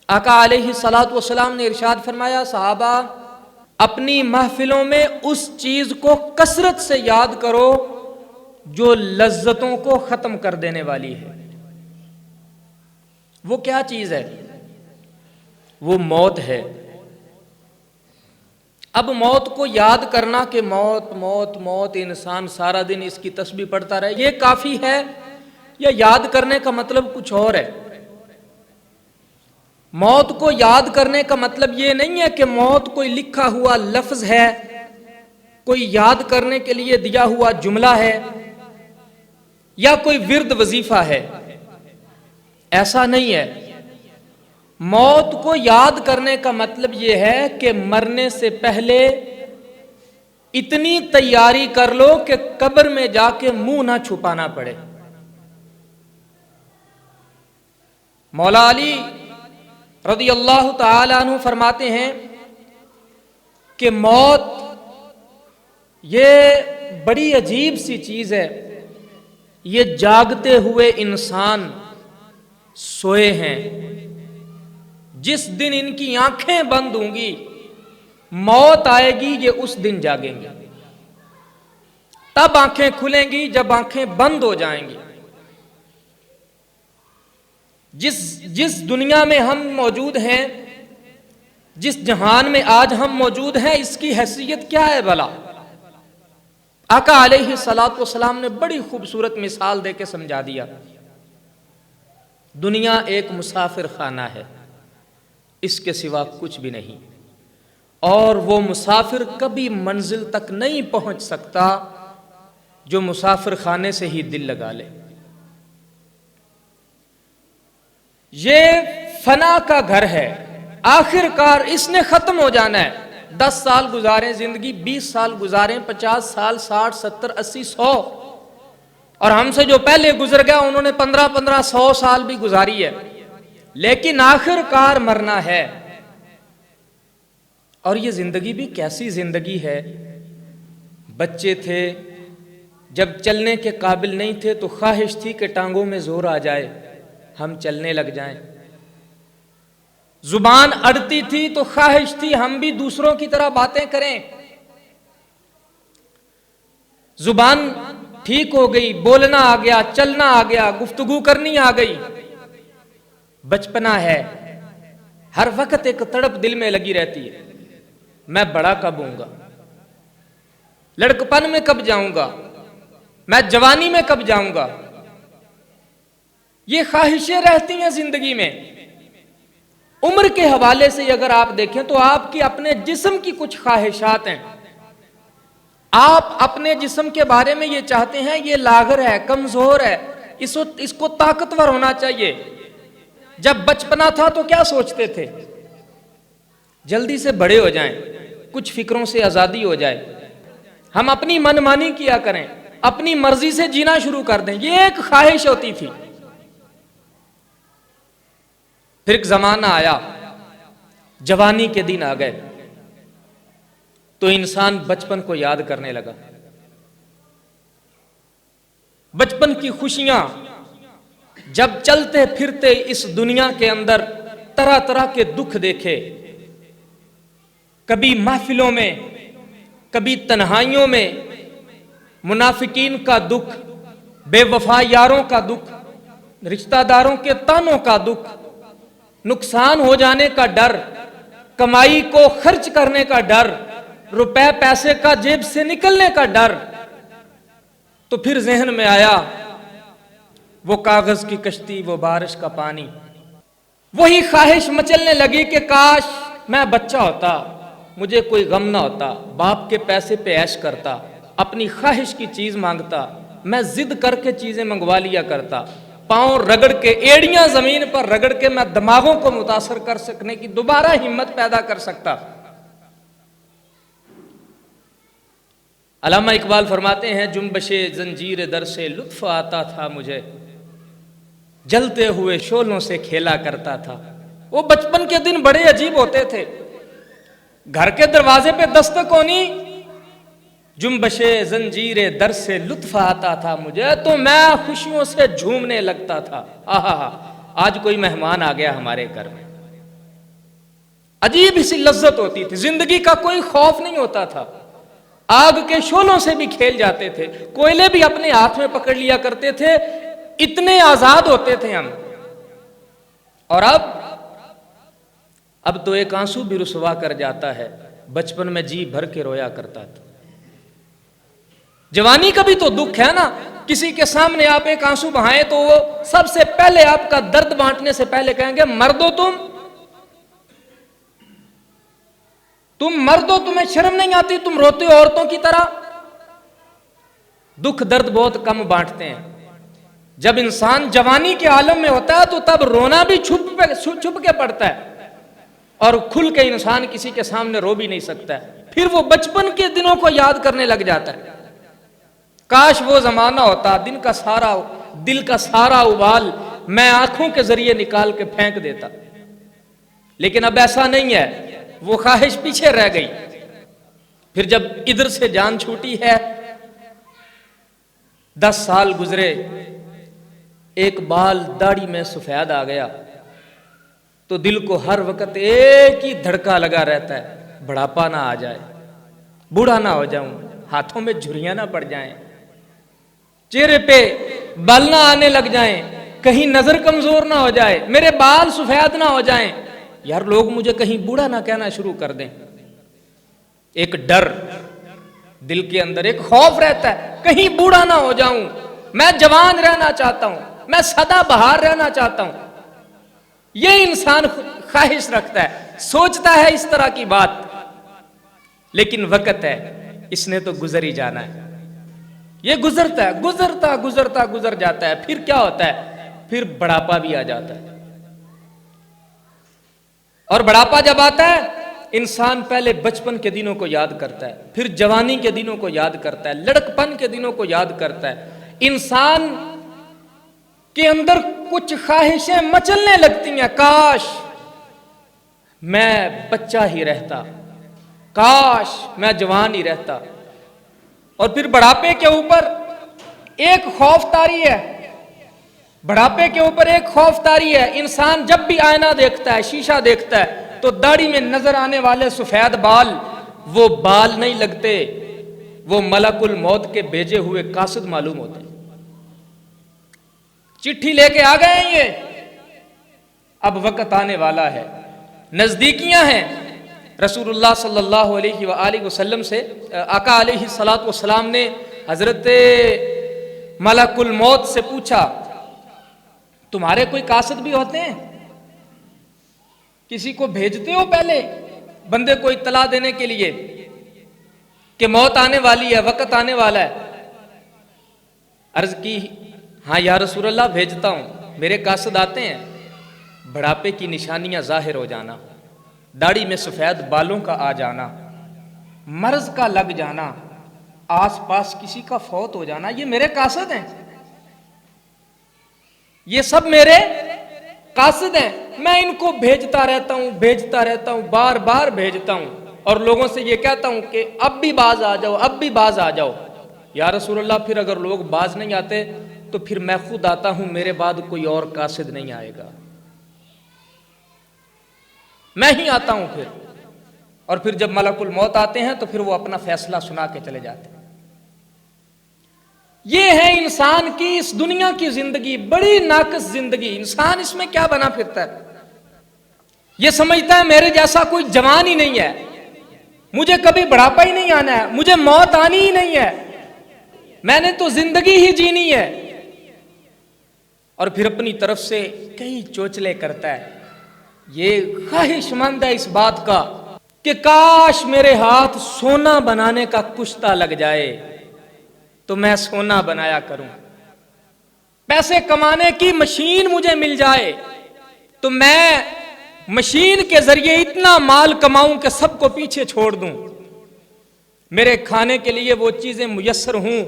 آقا علیہ الصلوۃ والسلام نے ارشاد فرمایا، صحابہ اپنی محفلوں میں اس چیز کو کثرت سے یاد کرو جو لذتوں کو ختم کر دینے والی ہے۔ وہ کیا چیز ہے؟ وہ موت ہے۔ اب موت کو یاد کرنا کہ موت موت موت، انسان سارا دن اس کی تسبیح پڑھتا رہے، یہ کافی ہے یا یاد کرنے کا مطلب کچھ اور ہے؟ موت کو یاد کرنے کا مطلب یہ نہیں ہے کہ موت کوئی لکھا ہوا لفظ ہے، کوئی یاد کرنے کے لیے دیا ہوا جملہ ہے یا کوئی ورد وظیفہ ہے، ایسا نہیں ہے۔ موت کو یاد کرنے کا مطلب یہ ہے کہ مرنے سے پہلے اتنی تیاری کر لو کہ قبر میں جا کے منہ نہ چھپانا پڑے۔ مولا علی رضی اللہ تعالی عنہ فرماتے ہیں کہ موت یہ بڑی عجیب سی چیز ہے، یہ جاگتے ہوئے انسان سوئے ہیں، جس دن ان کی آنکھیں بند ہوں گی موت آئے گی، یہ اس دن جاگیں گے۔ تب آنکھیں کھلیں گی جب آنکھیں بند ہو جائیں گی۔ جس دنیا میں ہم موجود ہیں، جس جہان میں آج ہم موجود ہیں، اس کی حیثیت کیا ہے بھلا؟ آقا علیہ الصلوۃ والسلام نے بڑی خوبصورت مثال دے کے سمجھا دیا۔ دنیا ایک مسافر خانہ ہے، اس کے سوا کچھ بھی نہیں، اور وہ مسافر کبھی منزل تک نہیں پہنچ سکتا جو مسافر خانے سے ہی دل لگا لے۔ یہ فنا کا گھر ہے، آخر کار اس نے ختم ہو جانا ہے۔ 10 سال گزاریں زندگی، 20 سال گزاریں، 50 سال، 60 70 80 100، اور ہم سے جو پہلے گزر گیا انہوں نے 15 100 سال بھی گزاری ہے، لیکن آخر کار مرنا ہے۔ اور یہ زندگی بھی کیسی زندگی ہے؟ بچے تھے، جب چلنے کے قابل نہیں تھے تو خواہش تھی کہ ٹانگوں میں زور آ جائے، ہم چلنے لگ جائیں۔ زبان اڑتی تھی تو خواہش تھی ہم بھی دوسروں کی طرح باتیں کریں۔ زبان ٹھیک ہو گئی، بولنا آ گیا، چلنا آ گیا، گفتگو کرنی آ گئی۔ بچپنا ہے، ہر وقت ایک تڑپ دل میں لگی رہتی ہے، میں بڑا کب ہوں گا، لڑکپن میں کب جاؤں گا، میں جوانی میں کب جاؤں گا۔ یہ خواہشیں رہتی ہیں زندگی میں۔ عمر کے حوالے سے اگر آپ دیکھیں تو آپ کی اپنے جسم کی کچھ خواہشات ہیں، آپ اپنے جسم کے بارے میں یہ چاہتے ہیں یہ لاغر ہے، کمزور ہے، اس کو طاقتور ہونا چاہیے۔ جب بچپنا تھا تو کیا سوچتے تھے؟ جلدی سے بڑے ہو جائیں، کچھ فکروں سے آزادی ہو جائے، ہم اپنی من مانی کیا کریں، اپنی مرضی سے جینا شروع کر دیں، یہ ایک خواہش ہوتی تھی۔ پھر ایک زمانہ آیا، جوانی کے دن آ گئے تو انسان بچپن کو یاد کرنے لگا۔ بچپن کی خوشیاں، جب چلتے پھرتے اس دنیا کے اندر طرح طرح کے دکھ دیکھے، کبھی محفلوں میں، کبھی تنہائیوں میں، منافقین کا دکھ، بے وفا یاروں کا دکھ، رشتہ داروں کے طعنوں کا دکھ، نقصان ہو جانے کا ڈر، کمائی کو خرچ کرنے کا ڈر، روپے پیسے کا جیب سے نکلنے کا ڈر۔ تو پھر ذہن میں آیا وہ کاغذ کی کشتی، وہ بارش کا پانی، وہی خواہش مچلنے لگی کہ کاش میں بچہ ہوتا، مجھے کوئی غم نہ ہوتا، باپ کے پیسے پہ عیش کرتا، اپنی خواہش کی چیز مانگتا، میں ضد کر کے چیزیں منگوا لیا کرتا، پاؤں رگڑ کے، ایڑیاں زمین پر رگڑ کے میں دماغوں کو متاثر کر سکنے کی دوبارہ ہمت پیدا کر سکتا۔ علامہ اقبال فرماتے ہیں، جنبش زنجیر در سے لطف آتا تھا مجھے، جلتے ہوئے شعلوں سے کھیلا کرتا تھا۔ وہ بچپن کے دن بڑے عجیب ہوتے تھے۔ گھر کے دروازے پہ دستک ہونی، جنبش زنجیر در سے لطف آتا تھا مجھے، تو میں خوشیوں سے جھومنے لگتا تھا۔ آہا، آج کوئی مہمان آ گیا ہمارے گھر میں، عجیب سی لذت ہوتی تھی، زندگی کا کوئی خوف نہیں ہوتا تھا، آگ کے شعلوں سے بھی کھیل جاتے تھے، کوئلے بھی اپنے ہاتھ میں پکڑ لیا کرتے تھے، اتنے آزاد ہوتے تھے ہم۔ اور اب تو ایک آنسو بھی رسوا کر جاتا ہے، بچپن میں جی بھر کے رویا کرتا تھا۔ جوانی کا بھی تو دکھ ہے نا، کسی کے سامنے آپ ایک آنسو بہائیں تو وہ سب سے پہلے آپ کا درد بانٹنے سے پہلے کہیں گے مردو تم مردو، تمہیں شرم نہیں آتی، تم روتے ہو عورتوں کی طرح۔ دکھ درد بہت کم بانٹتے ہیں۔ جب انسان جوانی کے عالم میں ہوتا ہے تو تب رونا بھی چھپ کے پڑتا ہے، اور کھل کے انسان کسی کے سامنے رو بھی نہیں سکتا ہے۔ پھر وہ بچپن کے دنوں کو یاد کرنے لگ جاتا ہے، کاش وہ زمانہ ہوتا، دل کا سارا ابال میں آنکھوں کے ذریعے نکال کے پھینک دیتا، لیکن اب ایسا نہیں ہے، وہ خواہش پیچھے رہ گئی۔ پھر جب ادھر سے جان چھوٹی ہے، 10 سال گزرے، ایک بال داڑھی میں سفید آ گیا تو دل کو ہر وقت ایک ہی دھڑکا لگا رہتا ہے، بڑھاپا نہ آ جائے، بوڑھا نہ ہو جاؤں، ہاتھوں میں جھریاں نہ پڑ جائیں، چہرے پہ بال نہ آنے لگ جائیں، کہیں نظر کمزور نہ ہو جائے، میرے بال سفید نہ ہو جائیں، یار لوگ مجھے کہیں بوڑھا نہ کہنا شروع کر دیں۔ ایک ڈر دل کے اندر، ایک خوف رہتا ہے، کہیں بوڑھا نہ ہو جاؤں، میں جوان رہنا چاہتا ہوں، میں سدا بہار رہنا چاہتا ہوں۔ یہ انسان خواہش رکھتا ہے، سوچتا ہے اس طرح کی بات، لیکن وقت ہے، اس نے تو گزر ہی جانا ہے۔ یہ گزرتا ہے، گزر جاتا ہے۔ پھر کیا ہوتا ہے؟ پھر بڑھاپا بھی آ جاتا ہے، اور بڑھاپا جب آتا ہے انسان پہلے بچپن کے دنوں کو یاد کرتا ہے، پھر جوانی کے دنوں کو یاد کرتا ہے، لڑکپن کے دنوں کو یاد کرتا ہے۔ انسان کے اندر کچھ خواہشیں مچلنے لگتی ہیں، کاش میں بچہ ہی رہتا، کاش میں جوان ہی رہتا۔ اور پھر بڑھاپے کے اوپر ایک خوف طاری ہے، بڑھاپے کے اوپر ایک خوف طاری ہے۔ انسان جب بھی آئینہ دیکھتا ہے، شیشہ دیکھتا ہے، تو داڑھی میں نظر آنے والے سفید بال، وہ بال نہیں لگتے، وہ ملک الموت کے بھیجے ہوئے قاصد معلوم ہوتے ہیں۔ چٹھی لے کے آ گئے ہیں یہ، اب وقت آنے والا ہے، نزدیکیاں ہیں۔ رسول اللہ صلی اللہ علیہ وآلہ وسلم سے آقا علیہ الصلوۃ والسلام نے حضرت ملک الموت سے پوچھا، تمہارے کوئی قاصد بھی ہوتے ہیں؟ کسی کو بھیجتے ہو پہلے بندے کو اطلاع دینے کے لیے کہ موت آنے والی ہے، وقت آنے والا ہے؟ عرض کی، ہاں یا رسول اللہ بھیجتا ہوں، میرے قاصد آتے ہیں۔ بڑھاپے کی نشانیاں ظاہر ہو جانا، داڑھی میں سفید بالوں کا آ جانا، مرض کا لگ جانا، آس پاس کسی کا فوت ہو جانا، یہ میرے قاصد ہیں، یہ سب میرے قاصد ہیں۔ میں ان کو بھیجتا رہتا ہوں، بار بار بھیجتا ہوں، اور لوگوں سے یہ کہتا ہوں کہ اب بھی باز آ جاؤ۔ یا رسول اللہ پھر اگر لوگ باز نہیں آتے تو پھر میں خود آتا ہوں، میرے بعد کوئی اور قاصد نہیں آئے گا، میں ہی آتا ہوں پھر۔ اور پھر جب ملک الموت آتے ہیں تو پھر وہ اپنا فیصلہ سنا کے چلے جاتے ہیں۔ یہ ہے انسان کی اس دنیا کی زندگی، بڑی ناقص زندگی۔ انسان اس میں کیا بنا پھرتا ہے؟ یہ سمجھتا ہے میرے جیسا کوئی جوان ہی نہیں ہے، مجھے کبھی بڑھاپا ہی نہیں آنا ہے، مجھے موت آنی ہی نہیں ہے، میں نے تو زندگی ہی جینی ہے۔ اور پھر اپنی طرف سے کئی چوچلے کرتا ہے، یہ خواہش مند ہے اس بات کا کہ کاش میرے ہاتھ سونا بنانے کا کشتہ لگ جائے تو میں سونا بنایا کروں، پیسے کمانے کی مشین مجھے مل جائے تو میں مشین کے ذریعے اتنا مال کماؤں کہ سب کو پیچھے چھوڑ دوں، میرے کھانے کے لیے وہ چیزیں میسر ہوں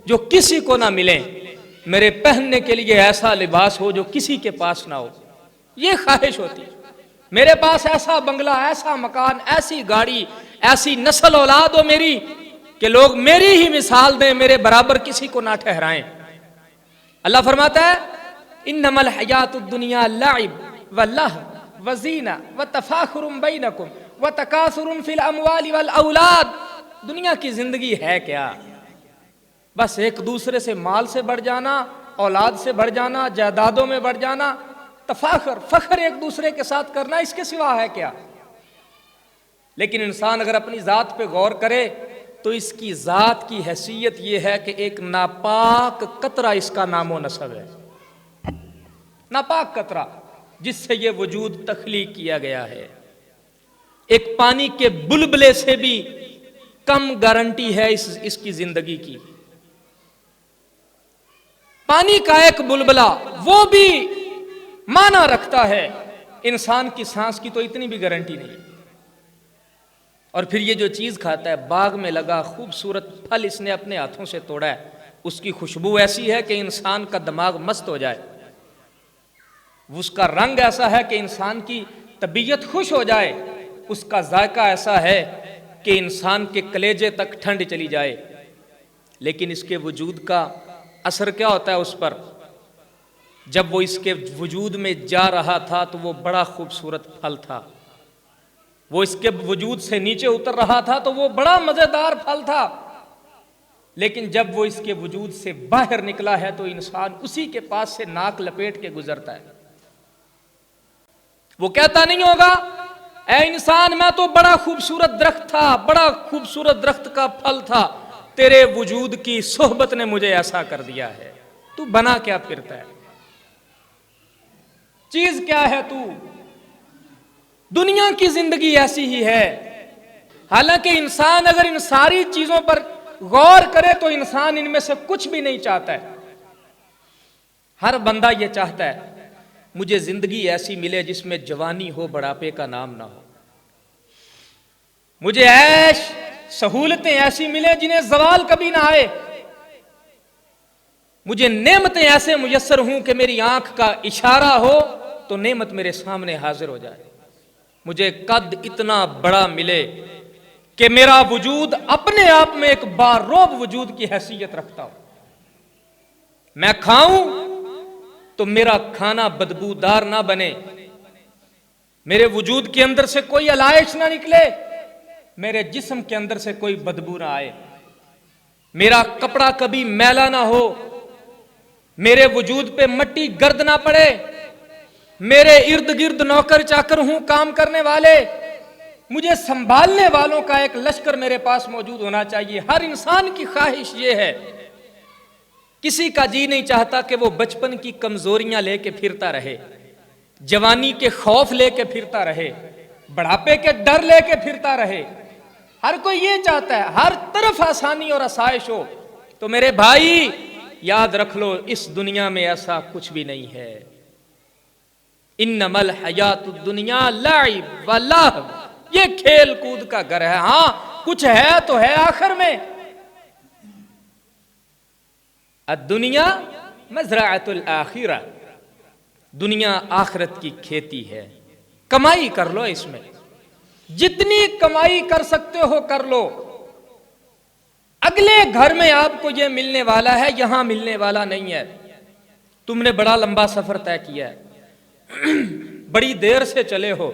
جو کسی کو نہ ملیں، میرے پہننے کے لیے ایسا لباس ہو جو کسی کے پاس نہ ہو۔ یہ خواہش ہوتی ہے، میرے پاس ایسا بنگلہ، ایسا مکان، ایسی گاڑی، ایسی نسل اولاد ہو میری کہ لوگ میری ہی مثال دیں، میرے برابر کسی کو نہ ٹھہرائیں۔ اللہ فرماتا ہے انما الحیات الدنیا لعب واللہو وزینہ وتفاخر بینکم وتکاثر فی الاموال والاولاد. دنیا کی زندگی ہے کیا؟ بس ایک دوسرے سے مال سے بڑھ جانا، اولاد سے بڑھ جانا، جائیدادوں میں بڑھ جانا، فخر ایک دوسرے کے ساتھ کرنا، اس کے سوا ہے کیا؟ لیکن انسان اگر اپنی ذات پہ غور کرے تو اس کی ذات کی حیثیت یہ ہے کہ ایک ناپاک قطرہ اس کا نام و نسب ہے. ناپاک قطرہ جس سے یہ وجود تخلیق کیا گیا ہے. ایک پانی کے بلبلے سے بھی کم گارنٹی ہے اس کی زندگی کی. پانی کا ایک بلبلا وہ بھی معنی رکھتا ہے، انسان کی سانس کی تو اتنی بھی گارنٹی نہیں. اور پھر یہ جو چیز کھاتا ہے، باغ میں لگا خوبصورت پھل اس نے اپنے ہاتھوں سے توڑا ہے، اس کی خوشبو ایسی ہے کہ انسان کا دماغ مست ہو جائے، اس کا رنگ ایسا ہے کہ انسان کی طبیعت خوش ہو جائے، اس کا ذائقہ ایسا ہے کہ انسان کے کلیجے تک ٹھنڈ چلی جائے. لیکن اس کے وجود کا اثر کیا ہوتا ہے اس پر؟ جب وہ اس کے وجود میں جا رہا تھا تو وہ بڑا خوبصورت پھل تھا، وہ اس کے وجود سے نیچے اتر رہا تھا تو وہ بڑا مزیدار پھل تھا. لیکن جب وہ اس کے وجود سے باہر نکلا ہے تو انسان اسی کے پاس سے ناک لپیٹ کے گزرتا ہے. وہ کہتا نہیں ہوگا اے انسان میں تو بڑا خوبصورت درخت تھا، بڑا خوبصورت درخت کا پھل تھا، تیرے وجود کی صحبت نے مجھے ایسا کر دیا ہے. تو بنا کیا پھرتا ہے؟ چیز کیا ہے تو؟ دنیا کی زندگی ایسی ہی ہے. حالانکہ انسان اگر ان ساری چیزوں پر غور کرے تو انسان ان میں سے کچھ بھی نہیں چاہتا ہے. ہر بندہ یہ چاہتا ہے مجھے زندگی ایسی ملے جس میں جوانی ہو، بڑھاپے کا نام نہ ہو. مجھے عیش سہولتیں ایسی ملیں جنہیں زوال کبھی نہ آئے. مجھے نعمتیں ایسے میسر ہوں کہ میری آنکھ کا اشارہ ہو تو نعمت میرے سامنے حاضر ہو جائے. مجھے قد اتنا بڑا ملے کہ میرا وجود اپنے آپ میں ایک باروب وجود کی حیثیت رکھتا ہو. میں کھاؤں تو میرا کھانا بدبودار نہ بنے، میرے وجود کے اندر سے کوئی علائش نہ نکلے، میرے جسم کے اندر سے کوئی بدبو نہ آئے، میرا کپڑا کبھی میلا نہ ہو، میرے وجود پہ مٹی گرد نہ پڑے، میرے ارد گرد نوکر چاکر ہوں کام کرنے والے، مجھے سنبھالنے والوں کا ایک لشکر میرے پاس موجود ہونا چاہیے. ہر انسان کی خواہش یہ ہے. کسی کا جی نہیں چاہتا کہ وہ بچپن کی کمزوریاں لے کے پھرتا رہے، جوانی کے خوف لے کے پھرتا رہے، بڑھاپے کے ڈر لے کے پھرتا رہے. ہر کوئی یہ چاہتا ہے ہر طرف آسانی اور آسائش ہو. تو میرے بھائی یاد رکھ لو اس دنیا میں ایسا کچھ بھی نہیں ہے. انما الحیات الدنیا لعب و لہو، یہ کھیل کود کا گھر ہے. ہاں کچھ ہے تو ہے آخر میں. الدنیا مزرعۃ الآخرہ، دنیا آخرت کی کھیتی ہے. کمائی کر لو، اس میں جتنی کمائی کر سکتے ہو کر لو. اگلے گھر میں آپ کو یہ ملنے والا ہے، یہاں ملنے والا نہیں ہے. تم نے بڑا لمبا سفر طے کیا ہے، بڑی دیر سے چلے ہو،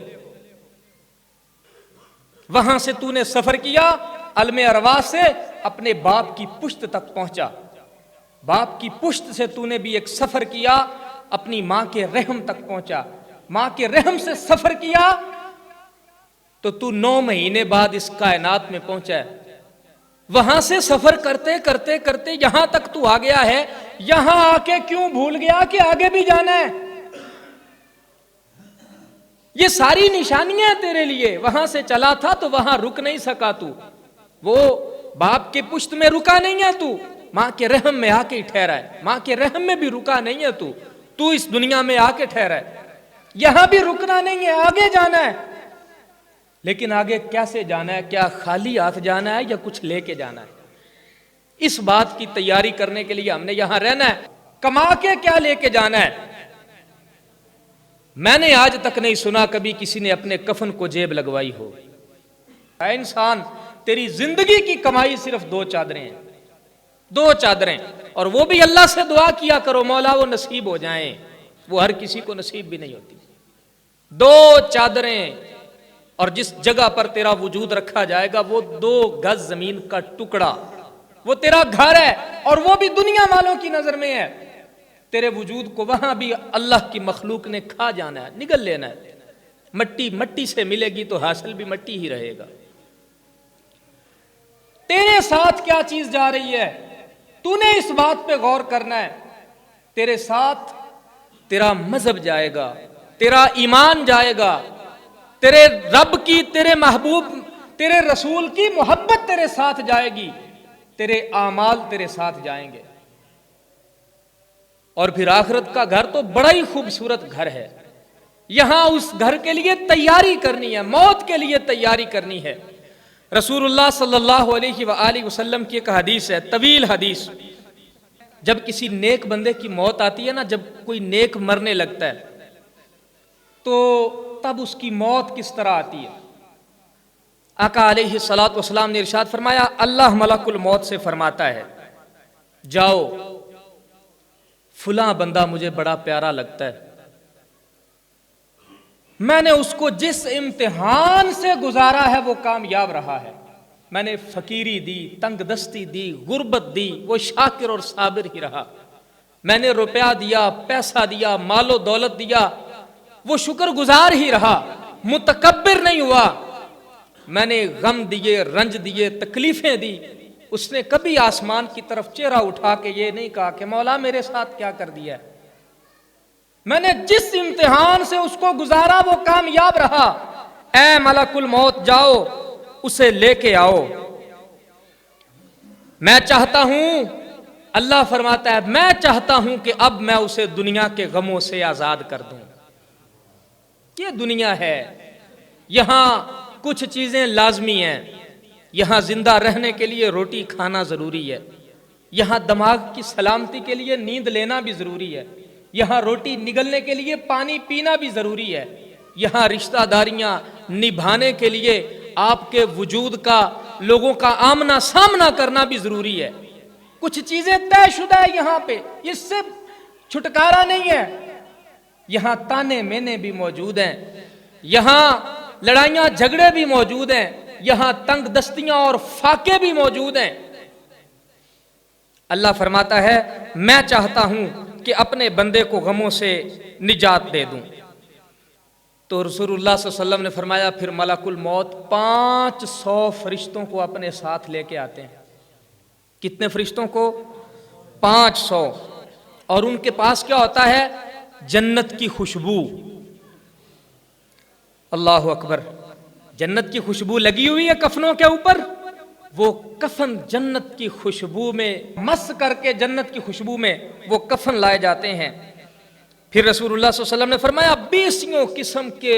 وہاں سے تو نے سفر کیا، عالم ارواح سے اپنے باپ کی پشت تک پہنچا. باپ کی پشت سے تو نے بھی ایک سفر کیا، اپنی ماں کے رحم تک پہنچا. ماں کے رحم سے سفر کیا تو تو 9 مہینے بعد اس کائنات میں پہنچا ہے. وہاں سے سفر کرتے کرتے کرتے یہاں تک تو آ گیا ہے. یہاں آ کے کیوں بھول گیا کہ آگے بھی جانا ہے؟ یہ ساری نشانیاں تیرے لیے. وہاں سے چلا تھا تو وہاں رک نہیں سکا تو، وہ باپ کے پشت میں رکا نہیں ہے تو، ماں کے رحم میں آ کے ٹھہرا ہے. ماں کے رحم میں بھی رکا نہیں ہے تو اس دنیا میں آ کے ٹھہرا ہے. یہاں بھی رکنا نہیں ہے، آگے جانا ہے. لیکن آگے کیسے جانا ہے؟ کیا خالی ہاتھ جانا ہے یا کچھ لے کے جانا ہے؟ اس بات کی تیاری کرنے کے لیے ہم نے یہاں رہنا ہے. کما کے کیا لے کے جانا ہے؟ میں نے آج تک نہیں سنا کبھی کسی نے اپنے کفن کو جیب لگوائی ہو. اے انسان، تیری زندگی کی کمائی صرف 2 چادریں ہیں، 2 چادریں، اور وہ بھی اللہ سے دعا کیا کرو مولا وہ نصیب ہو جائیں. وہ ہر کسی کو نصیب بھی نہیں ہوتی. دو چادریں، اور جس جگہ پر تیرا وجود رکھا جائے گا وہ 2 گز زمین کا ٹکڑا، وہ تیرا گھر ہے، اور وہ بھی دنیا والوں کی نظر میں ہے۔ تیرے وجود کو وہاں بھی اللہ کی مخلوق نے کھا جانا ہے، نگل لینا ہے۔ مٹی مٹی سے ملے گی تو حاصل بھی مٹی ہی رہے گا۔ تیرے ساتھ کیا چیز جا رہی ہے، تو نے اس بات پہ غور کرنا ہے۔ تیرے ساتھ تیرا مذہب جائے گا، تیرا ایمان جائے گا، تیرے رب کی، تیرے محبوب، تیرے رسول کی محبت تیرے ساتھ جائے گی، تیرے اعمال تیرے ساتھ جائیں گے۔ اور پھر آخرت کا گھر تو بڑا ہی خوبصورت گھر ہے، یہاں اس گھر کے لیے تیاری کرنی ہے، موت کے لیے تیاری کرنی ہے۔ رسول اللہ صلی اللہ علیہ وآلہ وسلم کی ایک حدیث ہے، طویل حدیث۔ جب کسی نیک بندے کی موت آتی ہے نا، جب کوئی نیک مرنے لگتا ہے تو تب اس کی موت کس طرح آتی ہے؟ آقا علیہ الصلوۃ والسلام نے ارشاد فرمایا، اللہ ملک الموت سے فرماتا ہے، جاؤ فلاں بندہ مجھے بڑا پیارا لگتا ہے، میں نے اس کو جس امتحان سے گزارا ہے وہ کامیاب رہا ہے، میں نے فقیری دی، تنگ دستی دی، غربت دی، وہ شاکر اور صابر ہی رہا، میں نے روپیہ دیا، پیسہ دیا، مال و دولت دیا، وہ شکر گزار ہی رہا، متکبر نہیں ہوا، میں نے غم دیے، رنج دیے، تکلیفیں دی، اس نے کبھی آسمان کی طرف چہرہ اٹھا کے یہ نہیں کہا کہ مولا میرے ساتھ کیا کر دیا ہے، میں نے جس امتحان سے اس کو گزارا وہ کامیاب رہا، اے ملک الموت جاؤ اسے لے کے آؤ۔ میں چاہتا ہوں، اللہ فرماتا ہے میں چاہتا ہوں کہ اب میں اسے دنیا کے غموں سے آزاد کر دوں۔ یہ دنیا ہے، یہاں کچھ چیزیں لازمی ہیں، یہاں زندہ رہنے کے لیے روٹی کھانا ضروری ہے، یہاں دماغ کی سلامتی کے لیے نیند لینا بھی ضروری ہے، یہاں روٹی نگلنے کے لیے پانی پینا بھی ضروری ہے، یہاں رشتہ داریاں نبھانے کے لیے آپ کے وجود کا، لوگوں کا آمنا سامنا کرنا بھی ضروری ہے۔ کچھ چیزیں طے شدہ ہے یہاں پہ، اس سے چھٹکارا نہیں ہے۔ یہاں تانے مینے بھی موجود ہیں، یہاں لڑائیاں جھگڑے بھی موجود ہیں، یہاں تنگ دستیاں اور فاقے بھی موجود ہیں۔ اللہ فرماتا ہے میں چاہتا ہوں کہ اپنے بندے کو غموں سے نجات دے دوں۔ تو رسول اللہ صلی اللہ علیہ وسلم نے فرمایا پھر ملک الموت 500 فرشتوں کو اپنے ساتھ لے کے آتے ہیں۔ کتنے فرشتوں کو؟ 500۔ اور ان کے پاس کیا ہوتا ہے؟ جنت کی خوشبو۔ اللہ اکبر، جنت کی خوشبو لگی ہوئی ہے کفنوں کے اوپر، وہ کفن جنت کی خوشبو میں مس کر کے، جنت کی خوشبو میں وہ کفن لائے جاتے ہیں۔ پھر رسول اللہ صلی اللہ علیہ وسلم نے فرمایا 20 قسم کے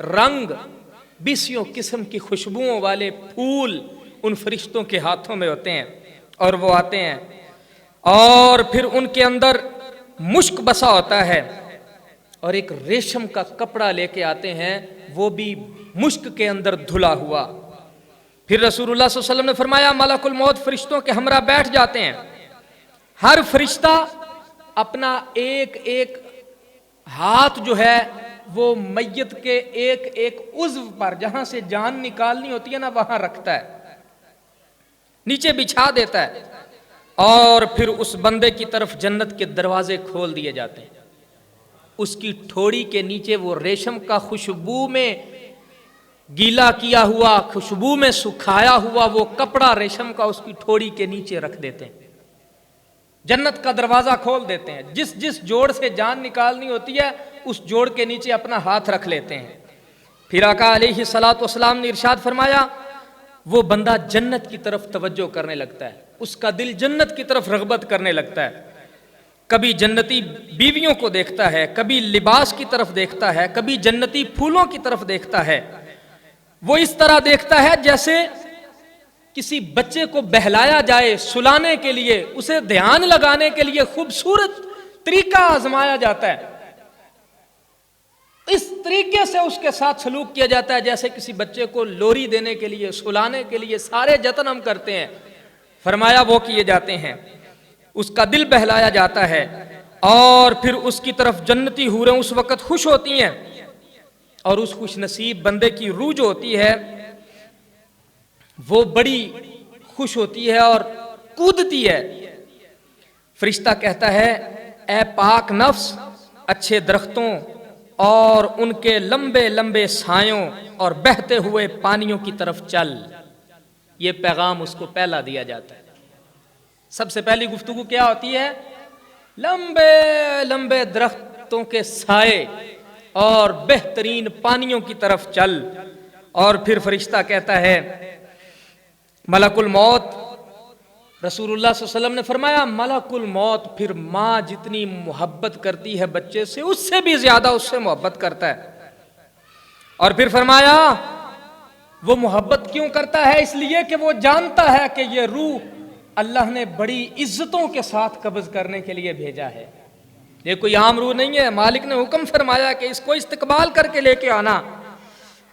رنگ، 20 قسم کی خوشبوؤں والے پھول ان فرشتوں کے ہاتھوں میں ہوتے ہیں، اور وہ آتے ہیں اور پھر ان کے اندر مشک بسا ہوتا ہے، اور ایک ریشم کا کپڑا لے کے آتے ہیں، وہ بھی مشک کے اندر دھلا ہوا۔ پھر رسول اللہ صلی اللہ علیہ وسلم نے فرمایا ملک الموت فرشتوں کے ہمراہ بیٹھ جاتے ہیں، ہر فرشتہ اپنا ایک ایک ہاتھ جو ہے وہ میت کے ایک ایک عضو پر، جہاں سے جان نکالنی ہوتی ہے نا وہاں رکھتا ہے، نیچے بچھا دیتا ہے، اور پھر اس بندے کی طرف جنت کے دروازے کھول دیے جاتے ہیں۔ اس کی ٹھوڑی کے نیچے وہ ریشم کا خوشبو میں گیلا کیا ہوا، خوشبو میں سکھایا ہوا وہ کپڑا ریشم کا اس کی ٹھوڑی کے نیچے رکھ دیتے ہیں، جنت کا دروازہ کھول دیتے ہیں، جس جس جوڑ سے جان نکالنی ہوتی ہے اس جوڑ کے نیچے اپنا ہاتھ رکھ لیتے ہیں۔ پھر آقا علیہ الصلوۃ والسلام نے ارشاد فرمایا وہ بندہ جنت کی طرف توجہ کرنے لگتا ہے، اس کا دل جنت کی طرف رغبت کرنے لگتا ہے، کبھی جنتی بیویوں کو دیکھتا ہے، کبھی لباس کی طرف دیکھتا ہے، کبھی جنتی پھولوں کی طرف دیکھتا ہے، وہ اس طرح دیکھتا ہے جیسے کسی بچے کو بہلایا جائے، سلانے کے لیے، اسے دھیان لگانے کے لیے خوبصورت طریقہ آزمایا جاتا ہے، اس طریقے سے اس کے ساتھ سلوک کیا جاتا ہے جیسے کسی بچے کو لوری دینے کے لیے، سلانے کے لیے سارے جتن ہم کرتے ہیں، فرمایا وہ کیے جاتے ہیں، اس کا دل بہلایا جاتا ہے، اور پھر اس کی طرف جنتی حوریں اس وقت خوش ہوتی ہیں، اور اس خوش نصیب بندے کی روح جو ہوتی ہے وہ بڑی خوش ہوتی ہے اور کودتی ہے۔ فرشتہ کہتا ہے اے پاک نفس، اچھے درختوں اور ان کے لمبے لمبے سایوں اور بہتے ہوئے پانیوں کی طرف چل۔ یہ پیغام اس کو پہلا دیا جاتا ہے۔ سب سے پہلی گفتگو کیا ہوتی ہے؟ لمبے لمبے درختوں کے سائے اور بہترین پانیوں کی طرف چل۔ اور پھر فرشتہ کہتا ہے ملک الموت، رسول اللہ صلی اللہ علیہ وسلم نے فرمایا ملک الموت پھر ماں جتنی محبت کرتی ہے بچے سے اس سے بھی زیادہ اس سے محبت کرتا ہے۔ اور پھر فرمایا وہ محبت کیوں کرتا ہے؟ اس لیے کہ وہ جانتا ہے کہ یہ روح اللہ نے بڑی عزتوں کے ساتھ قبض کرنے کے لیے بھیجا ہے۔ یہ کوئی عام روح نہیں ہے، مالک نے حکم فرمایا کہ اس کو استقبال کر کے لے کے آنا۔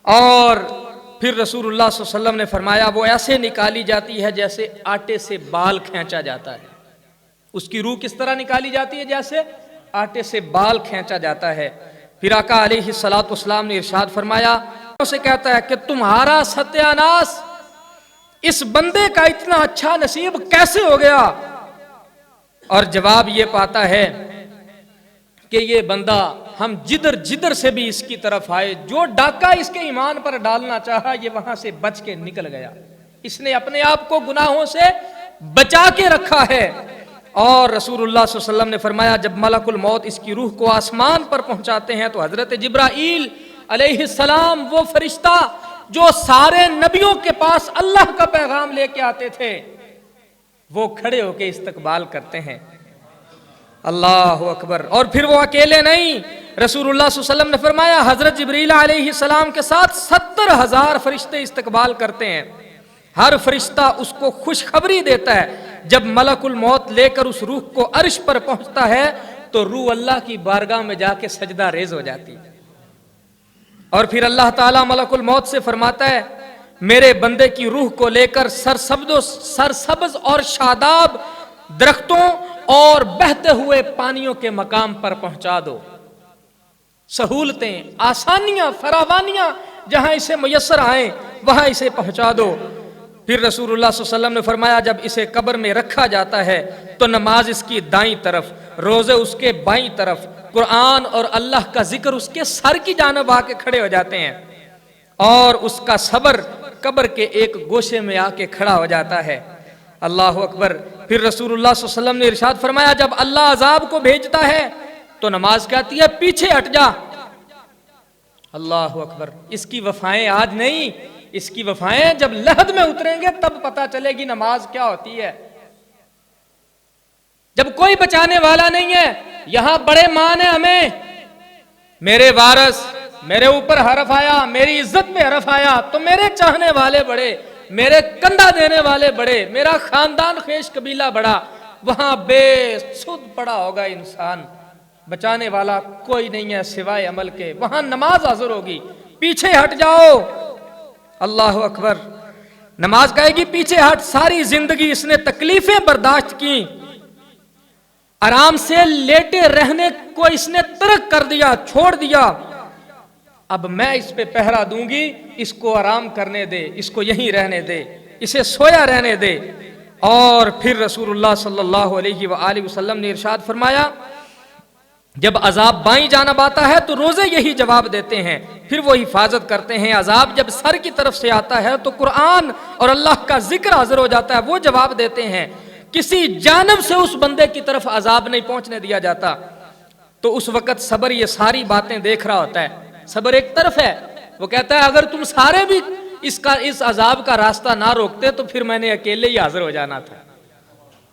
اور پھر رسول اللہ صلی اللہ علیہ وسلم نے فرمایا وہ ایسے نکالی جاتی ہے جیسے آٹے سے بال کھینچا جاتا ہے۔ اس کی روح کس طرح نکالی جاتی ہے؟ جیسے آٹے سے بال کھینچا جاتا ہے۔ پھر آقا علیہ الصلوۃ والسلام نے ارشاد فرمایا اسے کہتا ہے کہ تمہارا ستیہ ناس، اس بندے کا اتنا اچھا نصیب کیسے ہو گیا؟ اور جواب یہ پاتا ہے کہ یہ بندہ ہم جدھر جدھر سے بھی اس کی طرف آئے، جو ڈاکہ اس کے ایمان پر ڈالنا چاہا یہ وہاں سے بچ کے نکل گیا۔ اس نے اپنے آپ کو گناہوں سے بچا کے رکھا ہے۔ اور رسول اللہ صلی اللہ علیہ وسلم نے فرمایا جب ملک الموت اس کی روح کو آسمان پر پہنچاتے ہیں تو حضرت جبرائیل علیہ السلام، وہ فرشتہ جو سارے نبیوں کے پاس اللہ کا پیغام لے کے آتے تھے، وہ کھڑے ہو کے استقبال کرتے ہیں۔ اللہ اکبر۔ اور پھر وہ اکیلے نہیں، رسول اللہ صلی اللہ علیہ وسلم نے فرمایا حضرت جبرائیل علیہ السلام کے ساتھ 70,000 فرشتے استقبال کرتے ہیں۔ ہر فرشتہ اس کو خوشخبری دیتا ہے۔ جب ملک الموت لے کر اس روح کو عرش پر پہنچتا ہے تو روح اللہ کی بارگاہ میں جا کے سجدہ ریز ہو جاتی ہے۔ اور پھر اللہ تعالیٰ ملک الموت سے فرماتا ہے میرے بندے کی روح کو لے کر سرسبز اور شاداب درختوں اور بہتے ہوئے پانیوں کے مقام پر پہنچا دو۔ سہولتیں، آسانیاں، فراوانیاں جہاں اسے میسر آئیں وہاں اسے پہنچا دو۔ پھر رسول اللہ صلی اللہ علیہ وسلم نے فرمایا جب اسے قبر میں رکھا جاتا ہے تو نماز اس کی دائیں طرف، روزے اس کے بائیں طرف، قرآن اور اللہ کا ذکر اس کے سر کی جانب آ کے کھڑے ہو جاتے ہیں، اور اس کا صبر قبر کے ایک گوشے میں آ کے کھڑا ہو جاتا ہے۔ اللہ اکبر۔ پھر رسول اللہ صلی اللہ علیہ وسلم نے ارشاد فرمایا جب اللہ عذاب کو بھیجتا ہے تو نماز کہتی ہے پیچھے ہٹ جا۔ اللہ اکبر۔ اس کی وفائیں آج نہیں، اس کی وفائیں جب لحد میں اتریں گے تب پتہ چلے گی نماز کیا ہوتی ہے۔ جب کوئی بچانے والا نہیں ہے، یہاں بڑے مان ہیں ہمیں، میرے وارث، میرے اوپر حرف آیا، میری عزت میں حرف آیا تو میرے چاہنے والے بڑے، میرے کندھا دینے والے بڑے، میرا خاندان خیش قبیلہ بڑا، وہاں بے سود پڑا ہوگا انسان، بچانے والا کوئی نہیں ہے سوائے عمل کے، وہاں نماز حاضر ہوگی، پیچھے ہٹ جاؤ۔ اللہ اکبر۔ نماز کہے گی پیچھے ہٹ۔ ساری زندگی اس نے تکلیفیں برداشت کی، آرام سے لیٹے رہنے کو اس نے ترک کر دیا، چھوڑ دیا، اب میں اس پہ پہرا دوں گی، اس کو آرام کرنے دے، اس کو یہیں رہنے دے، اسے سویا رہنے دے۔ اور پھر رسول اللہ صلی اللہ علیہ وآلہ وسلم نے ارشاد فرمایا جب عذاب بائیں جانب آتا ہے تو روزے یہی جواب دیتے ہیں، پھر وہ حفاظت کرتے ہیں۔ عذاب جب سر کی طرف سے آتا ہے تو قرآن اور اللہ کا ذکر حاضر ہو جاتا ہے، وہ جواب دیتے ہیں۔ کسی جانب سے اس بندے کی طرف عذاب نہیں پہنچنے دیا جاتا، تو اس وقت صبر یہ ساری باتیں دیکھ رہا ہوتا ہے۔ صبر ایک طرف ہے، وہ کہتا ہے اگر تم سارے بھی اس عذاب کا راستہ نہ روکتے تو پھر میں نے اکیلے ہی حاضر ہو جانا تھا،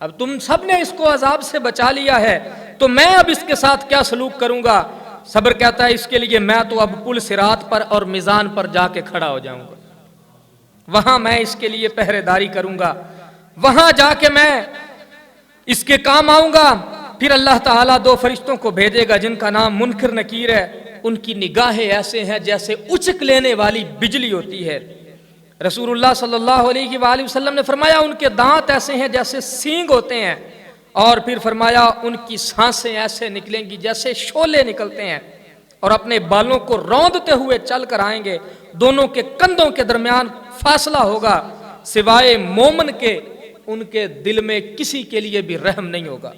اب تم سب نے اس کو عذاب سے بچا لیا ہے تو میں اب اس کے ساتھ کیا سلوک کروں گا۔ صبر کہتا ہے اس کے لیے میں تو اب پل صراط پر اور میزان پر جا کے کھڑا ہو جاؤں گا، وہاں میں اس کے لیے پہرے داری کروں گا، وہاں جا کے میں اس کے کام آؤں گا۔ پھر اللہ تعالیٰ 2 فرشتوں کو بھیجے گا جن کا نام منکر نکیر ہے، ان کی نگاہیں ایسے ہیں جیسے اچک لینے والی بجلی ہوتی ہے۔ رسول اللہ صلی اللہ علیہ وآلہ وسلم نے فرمایا ان کے دانت ایسے ہیں جیسے سینگ ہوتے ہیں، اور پھر فرمایا ان کی سانسیں ایسے نکلیں گی جیسے شعلے نکلتے ہیں، اور اپنے بالوں کو روندتے ہوئے چل کر آئیں گے، دونوں کے کندھوں کے درمیان فاصلہ ہوگا، سوائے مومن کے ان کے دل میں کسی کے لیے بھی رحم نہیں ہوگا۔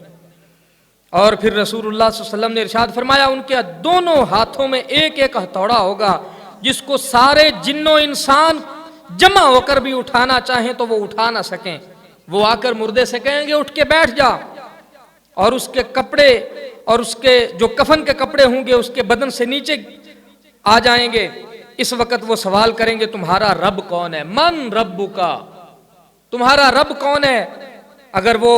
اور پھر رسول اللہ صلی اللہ علیہ وسلم نے ارشاد فرمایا ان کے دونوں ہاتھوں میں ایک ایک ہتھوڑا ہوگا، جس کو سارے جن و انسان جمع ہو کر بھی اٹھانا چاہیں تو وہ اٹھا نہ سکیں۔ وہ آ کر مردے سے کہیں گے اٹھ کے بیٹھ جا، اور اس کے کپڑے اور اس کے جو کفن کے کپڑے ہوں گے اس کے بدن سے نیچے آ جائیں گے۔ اس وقت وہ سوال کریں گے تمہارا رب کون ہے؟ من ربک، تمہارا رب کون ہے؟ اگر وہ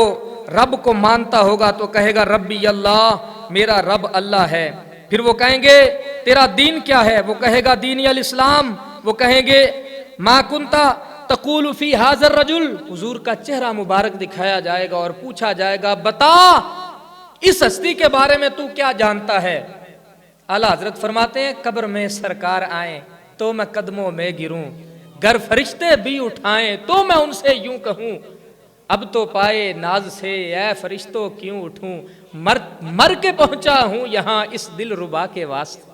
رب کو مانتا ہوگا تو کہے گا ربی اللہ، میرا رب اللہ ہے۔ پھر وہ کہیں گے تیرا دین کیا ہے؟ وہ کہے گا دینی الاسلام۔ وہ کہیں گے ما کنتا تقول فی ھذا الرجل، حضور کا چہرہ مبارک دکھایا جائے گا اور پوچھا جائے گا بتا اس ہستی کے بارے میں تو کیا جانتا ہے؟ اعلیٰ حضرت فرماتے ہیں قبر میں سرکار آئیں تو میں قدموں میں گروں، گر فرشتے بھی اٹھائیں تو میں ان سے یوں کہوں اب تو پائے ناز سے اے فرشتوں کیوں اٹھوں، مر کے پہنچا ہوں یہاں اس دل ربا کے واسطے۔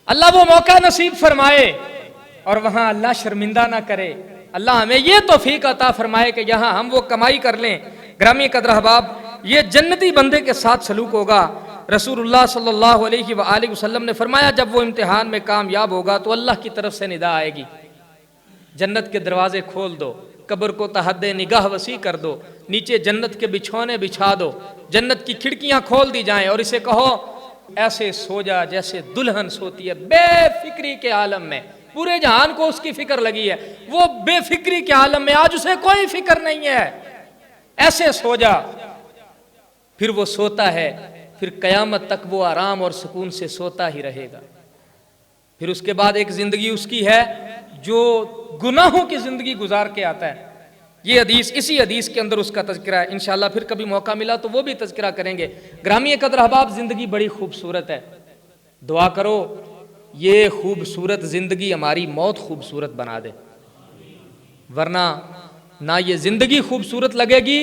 اللہ وہ موقع نصیب فرمائے اور وہاں اللہ شرمندہ نہ کرے، اللہ ہمیں یہ توفیق عطا فرمائے کہ یہاں ہم وہ کمائی کر لیں۔ گرامی قدر احباب، یہ جنتی بندے کے ساتھ سلوک ہوگا۔ رسول اللہ صلی اللہ علیہ وآلہ وسلم نے فرمایا جب وہ امتحان میں کامیاب ہوگا تو اللہ کی طرف سے ندا آئے گی، جنت کے دروازے کھول دو، قبر کو تحد نگاہ وسیع کر دو، نیچے جنت کے بچھونے بچھا دو، جنت کی کھڑکیاں کھول دی جائیں اور اسے کہو ایسے سو جا جیسے دلہن سوتی ہے، بے فکری کے عالم میں۔ پورے جہان کو اس کی فکر لگی ہے، وہ بے فکری کے عالم میں، آج اسے کوئی فکر نہیں ہے، ایسے سو جا۔ پھر وہ سوتا ہے، پھر قیامت تک وہ آرام اور سکون سے سوتا ہی رہے گا۔ پھر اس کے بعد ایک زندگی اس کی ہے جو گناہوں کی زندگی گزار کے آتا ہے۔ یہ حدیث، اسی حدیث کے اندر اس کا تذکرہ ہے، انشاءاللہ پھر کبھی موقع ملا تو وہ بھی تذکرہ کریں گے۔ گرامی قدر احباب، زندگی بڑی خوبصورت ہے، دعا کرو یہ خوبصورت زندگی ہماری موت خوبصورت بنا دے، ورنہ نہ یہ زندگی خوبصورت لگے گی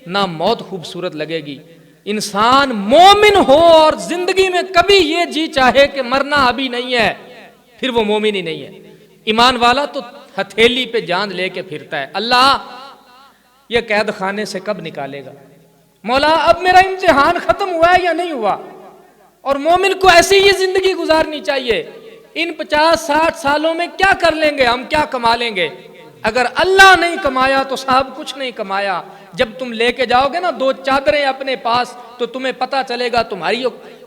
نہ موت خوبصورت لگے گی۔ انسان مومن ہو اور زندگی میں کبھی یہ جی چاہے کہ مرنا ابھی نہیں ہے، پھر وہ مومن ہی نہیں ہے۔ ایمان والا تو ہتھیلی پہ جان لے کے پھرتا ہے، اللہ یہ قید خانے سے کب نکالے گا؟ مولا اب میرا امتحان ختم ہوا ہے یا نہیں ہوا؟ اور مومن کو ایسی ہی زندگی گزارنی چاہیے۔ ان 50-60 سالوں میں کیا کر لیں گے ہم، کیا کما لیں گے؟ اگر اللہ نہیں کمایا تو صاحب کچھ نہیں کمایا۔ جب تم لے کے جاؤ گے نا 2 چادریں اپنے پاس تو تمہیں پتا چلے گا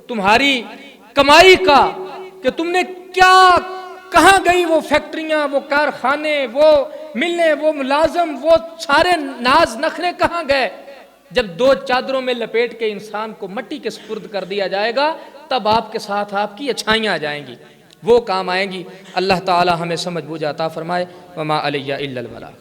تمہاری کمائی کا کہ تم نے کیا، کہاں گئی وہ فیکٹریاں، وہ کارخانے، وہ ملیں، وہ ملازم، وہ سارے ناز نخرے کہاں گئے؟ جب 2 چادروں میں لپیٹ کے انسان کو مٹی کے سپرد کر دیا جائے گا تب آپ کے ساتھ آپ کی اچھائیاں آ جائیں گی، وہ کام آئیں گی۔ اللہ تعالی ہمیں سمجھ بوجھ عطا فرمائے۔ وما علیہ الا البلاغ۔